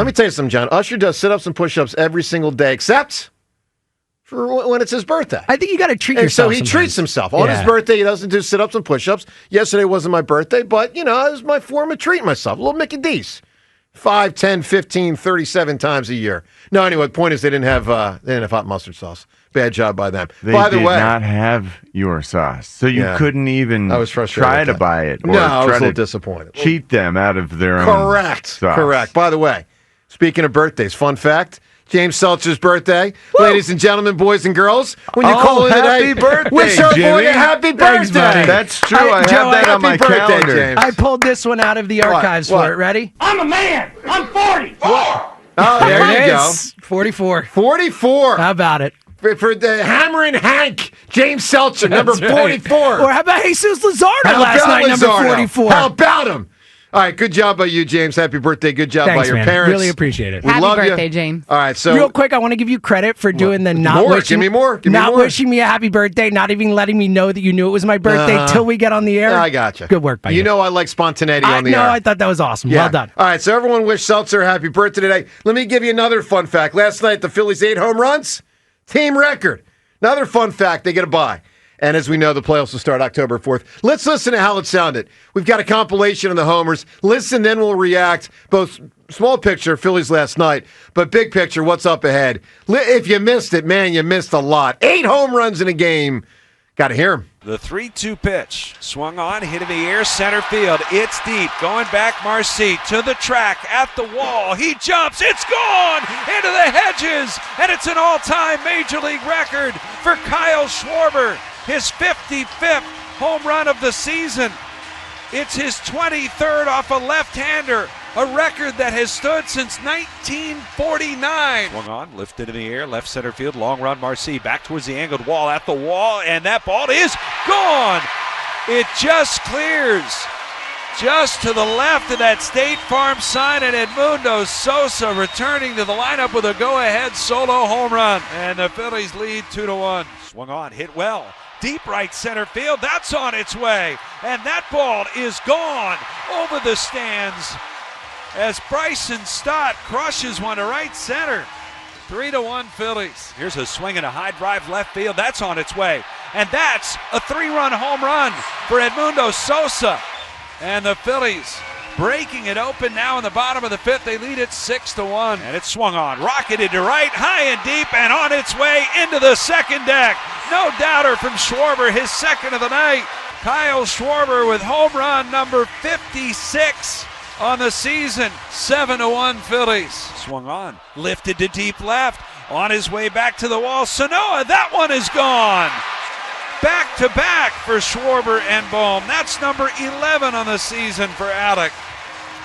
Let me tell you something, John. Usher does sit-ups and push-ups every single day, except for when it's his birthday. I think you got to treat and yourself. So he sometimes. treats himself. On his birthday, he doesn't do sit-ups and push-ups. Yesterday wasn't my birthday, but, it was my form of treating myself. A little Mickey D's. 5, 10, 15, 37 times a year. No, anyway, the point is they didn't have hot mustard sauce. Bad job by them. They did not have your sauce, so you couldn't even try to buy it. No, I was a little disappointed. Cheat them out of their own sauce. Correct. By the way, speaking of birthdays, fun fact, James Seltzer's birthday. Woo! Ladies and gentlemen, boys and girls, when you call in happy today, birthday, wish our Jimmy. boy a happy Thanks, birthday. buddy. That's true. I have that on my calendar. James. I pulled this one out of the archives for it. Ready? I'm a man. I'm 40. Oh, there you go. 44. 44. How about it? For the Hammerin' Hank, James Seltzer, number 44. Or how about Jesus Luzardo last night, number 44? How about him? All right, good job by you, James. Happy birthday. Good job by your parents. Really appreciate it. We love Happy birthday, you. James. All right, so real quick, I want to give you credit for doing the not wishing. Give me more. Wishing me a happy birthday, not even letting me know that you knew it was my birthday till we get on the air. I gotcha. Good work by you. You know I like spontaneity on the air. I thought that was awesome. Yeah. Well done. All right, so everyone wish Seltzer a happy birthday today. Let me give you another fun fact. Last night, the Phillies 8 home runs, team record. Another fun fact, they get a bye. And as we know, the playoffs will start October 4th. Let's listen to how it sounded. We've got a compilation of the homers. Listen, then we'll react. Both small picture, Phillies last night, but big picture, what's up ahead. If you missed it, man, you missed a lot. 8 home runs in a game. Got to hear him. The 3-2 pitch. Swung on, hit in the air, center field. It's deep. Going back, Marcy to the track, at the wall. He jumps. It's gone into the hedges. And it's an all-time Major League record for Kyle Schwarber. His 55th home run of the season. It's his 23rd off a left-hander, a record that has stood since 1949. Swung on, lifted in the air, left center field, long run, Marcy back towards the angled wall, at the wall, and that ball is gone. It just clears. Just to the left of that State Farm sign, and Edmundo Sosa returning to the lineup with a go-ahead solo home run. And the Phillies lead 2-1. Swung on, hit well. Deep right center field, that's on its way. And that ball is gone over the stands as Bryson Stott crushes one to right center. 3-1 Phillies. Here's a swing and a high drive left field, that's on its way. And that's a 3-run home run for Edmundo Sosa. And the Phillies breaking it open now in the bottom of the 5th. They lead it 6-1. And it's swung on, rocketed to right, high and deep, and on its way into the second deck. No doubter from Schwarber, his second of the night. Kyle Schwarber with home run number 56 on the season. 7-1 Phillies. Swung on, lifted to deep left, on his way back to the wall. Sanoa, that one is gone. Back-to-back for Schwarber and Bohm. That's number 11 on the season for Alec.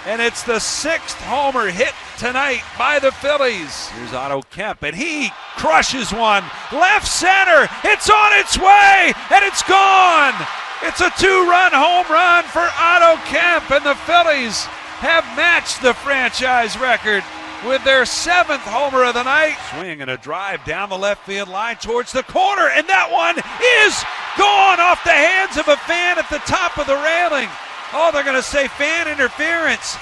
And it's the 6th homer hit tonight by the Phillies. Here's Otto Kemp, and he crushes one. Left center, it's on its way, and it's gone. It's a 2-run home run for Otto Kemp, and the Phillies have matched the franchise record with their 7th homer of the night. Swing and a drive down the left field line towards the corner, and that one is gone off the hands of a fan at the top of the railing. Oh, they're going to say fan interference.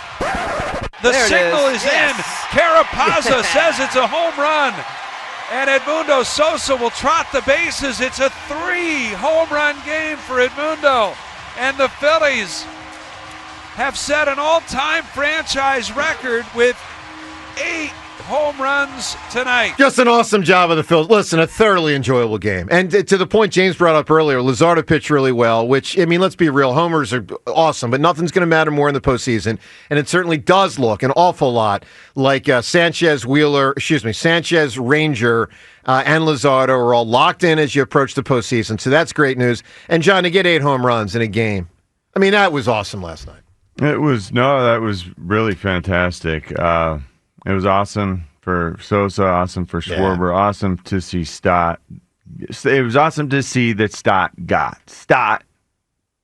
The signal is in. Carapazza says it's a home run. And Edmundo Sosa will trot the bases. It's a 3-home run game for Edmundo. And the Phillies have set an all-time franchise record with 8 home runs tonight. Just an awesome job of the Phillies. Listen, a thoroughly enjoyable game. And to the point James brought up earlier, Luzardo pitched really well, which, I mean, let's be real, homers are awesome, but nothing's going to matter more in the postseason. And it certainly does look an awful lot like Sanchez, Ranger, and Luzardo are all locked in as you approach the postseason. So that's great news. And, John, to get 8 home runs in a game, I mean, that was awesome last night. That was really fantastic. It was awesome for Sosa, awesome for Schwarber, awesome to see Stott. It was awesome to see that Stott got. Stott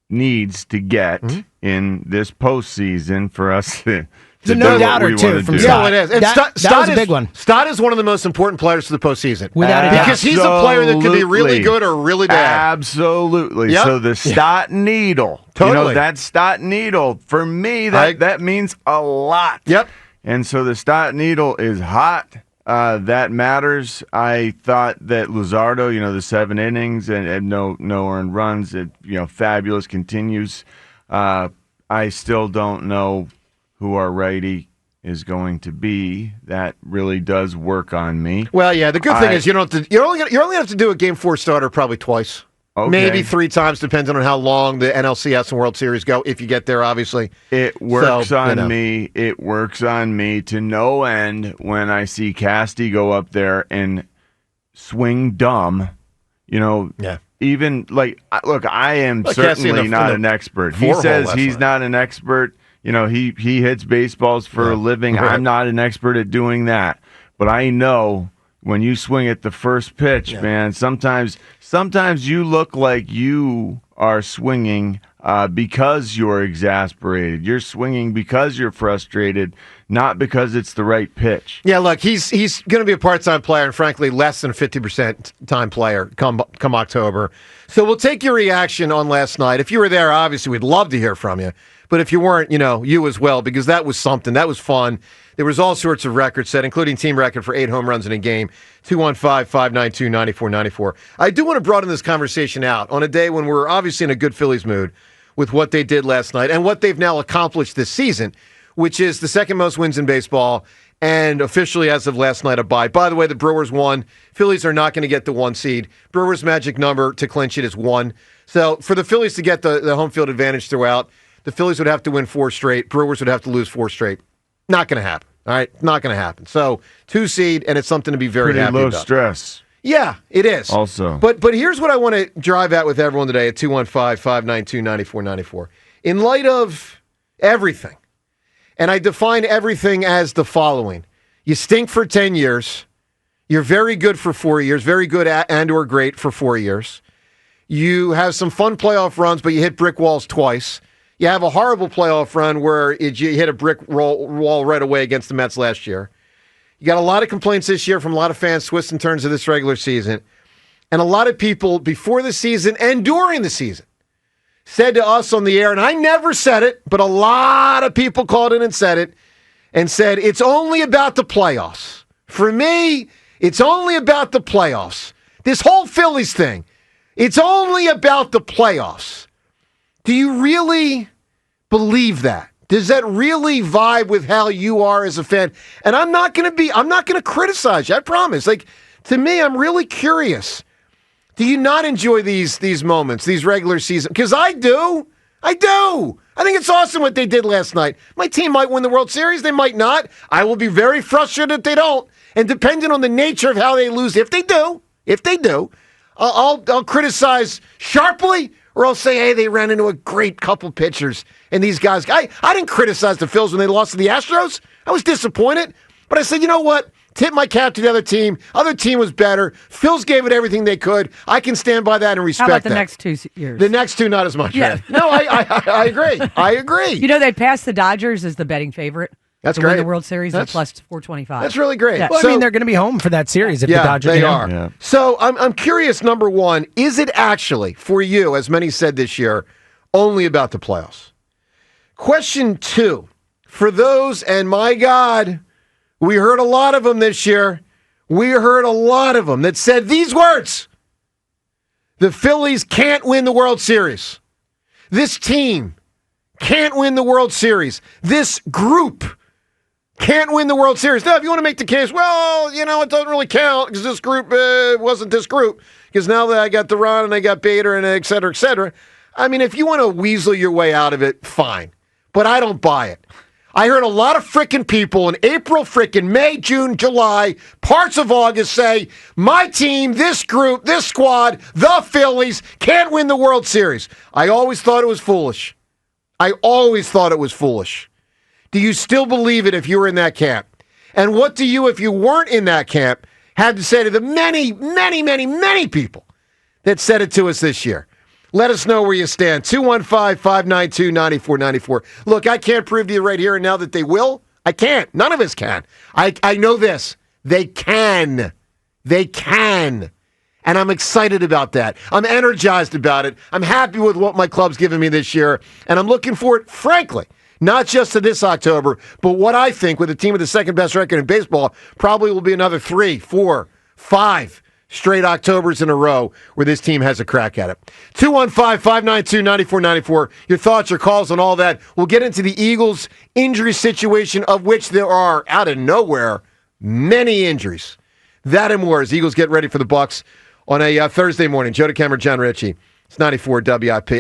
needs to get in this postseason for us to There's no doubter, too, from Stott. Yeah, it is. That was a big one. Stott is one of the most important players for the postseason. Without a doubt. Because he's a player that could be really good or really bad. Absolutely. Yep. So the Stott needle. Totally. That Stott needle, for me, that means a lot. Yep. And so the Stott needle is hot. That matters. I thought that Luzardo, the 7 innings and no earned runs, fabulous continues. I still don't know who our righty is going to be. That really does work on me. Well, yeah, the good thing is you only have to do a Game 4 starter probably twice. Okay. Maybe 3 times, depending on how long the NLCS and World Series go, if you get there, obviously. It works on me. It works on me to no end when I see Casty go up there and swing dumb. Yeah. Even, look, I am certainly not an expert. He says he's not an expert. He hits baseballs for a living. Right. I'm not an expert at doing that. But I know when you swing at the first pitch, man, sometimes you look like you are swinging because you're exasperated. You're swinging because you're frustrated, not because it's the right pitch. Yeah, look, he's going to be a part-time player and, frankly, less than 50% time player come October. So we'll take your reaction on last night. If you were there, obviously, we'd love to hear from you. But if you weren't, you as well, because that was something. That was fun. There was all sorts of records set, including team record for 8 home runs in a game, 215-592-9494. I do want to broaden this conversation out on a day when we're obviously in a good Phillies mood with what they did last night and what they've now accomplished this season, which is the second most wins in baseball and officially, as of last night, a bye. By the way, the Brewers won. Phillies are not going to get the 1 seed. Brewers' magic number to clinch it is 1. So for the Phillies to get the home field advantage throughout, the Phillies would have to win 4 straight. Brewers would have to lose 4 straight. Not going to happen. All right? Not going to happen. So 2 seed, and it's something to be very happy about. Pretty low stress. Yeah, it is. Also. But here's what I want to drive at with everyone today at 215-592-9494. In light of everything, and I define everything as the following. You stink for 10 years. You're very good for 4 years, very good and or great for 4 years. You have some fun playoff runs, but you hit brick walls twice. You have a horrible playoff run where you hit a brick wall right away against the Mets last year. You got a lot of complaints this year from a lot of fans, twists and turns of this regular season. And a lot of people before the season and during the season said to us on the air, and I never said it, but a lot of people called in and said it, and said, it's only about the playoffs. For me, it's only about the playoffs. This whole Phillies thing, it's only about the playoffs. Do you really believe that? Does that really vibe with how you are as a fan? And I'm not going to criticize you, I promise. To me, I'm really curious. Do you not enjoy these moments, these regular season? Because I do. I think it's awesome what they did last night. My team might win the World Series. They might not. I will be very frustrated if they don't. And depending on the nature of how they lose, if they do, I'll criticize sharply, or I'll say, hey, they ran into a great couple pitchers. And these guys, I didn't criticize the Phils when they lost to the Astros. I was disappointed. But I said, you know what? Tip my cap to the other team. Other team was better. Phils gave it everything they could. I can stand by that and respect that. How about the next 2 years? The next 2, not as much. Yeah. No, I agree. I agree. They passed the Dodgers as the betting favorite. That's to great. win the World Series at plus 425. That's really great. Yeah. Well, So, they're going to be home for that series if the Dodgers. They are. Yeah. So I'm curious, number one, is it actually, for you, as many said this year, only about the playoffs? Question 2, for those, and my God, we heard a lot of them this year. We heard a lot of them that said these words. The Phillies can't win the World Series. This team can't win the World Series. This group can't win the World Series. Now, if you want to make the case, well, it doesn't really count because this group wasn't this group. Because now that I got Duran and I got Bader and et cetera, et cetera. I mean, if you want to weasel your way out of it, fine. But I don't buy it. I heard a lot of frickin' people in April, frickin' May, June, July, parts of August say, my team, this group, this squad, the Phillies can't win the World Series. I always thought it was foolish. Do you still believe it if you were in that camp? And what do you, if you weren't in that camp, have to say to the many, many, many, many people that said it to us this year? Let us know where you stand. 215-592-9494. Look, I can't prove to you right here and now that they will. I can't. None of us can. I know this. They can. And I'm excited about that. I'm energized about it. I'm happy with what my club's given me this year. And I'm looking forward, frankly, not just to this October, but what I think with the team with the second best record in baseball probably will be another 3, 4, 5 straight Octobers in a row where this team has a crack at it. 215-592-9494. Your thoughts, your calls on all that. We'll get into the Eagles' injury situation, of which there are, out of nowhere, many injuries. That and more as Eagles get ready for the Bucs on a Thursday morning. Joe DeCamera, John Ritchie. It's 94 WIP.